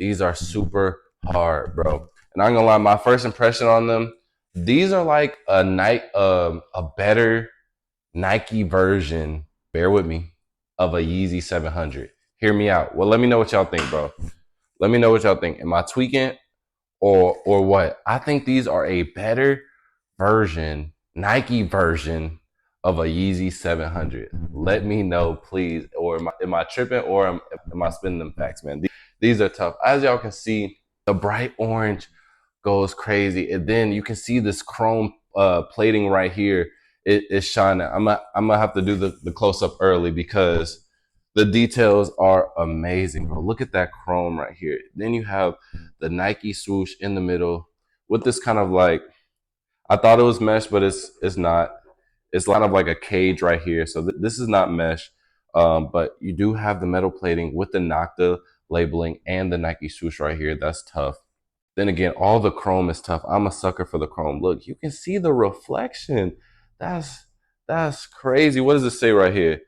These are super hard, bro. And I'm gonna lie, my first impression on them, these are like a better Nike version, bear with me, of a Yeezy 700. Hear me out. Well, let me know what y'all think, bro. Let me know what y'all think. Am I tweaking or what? I think these are a better version, Nike version of a Yeezy 700. Let me know, please. Or am I tripping or am I spinning them facts, man? These are tough. As y'all can see, the bright orange goes crazy. And then you can see this chrome plating right here. It's shining. I'm gonna have to do the close up early because the details are amazing, bro. Look at that chrome right here. Then you have the Nike swoosh in the middle with this kind of like, I thought it was mesh, but it's not. It's kind of like a cage right here. So this is not mesh, but you do have the metal plating with the Nocta labeling and the Nike swoosh right here. That's tough. Then again, all the chrome is tough. I'm a sucker for the chrome. Look, you can see the reflection. That's that's crazy. What does it say right here?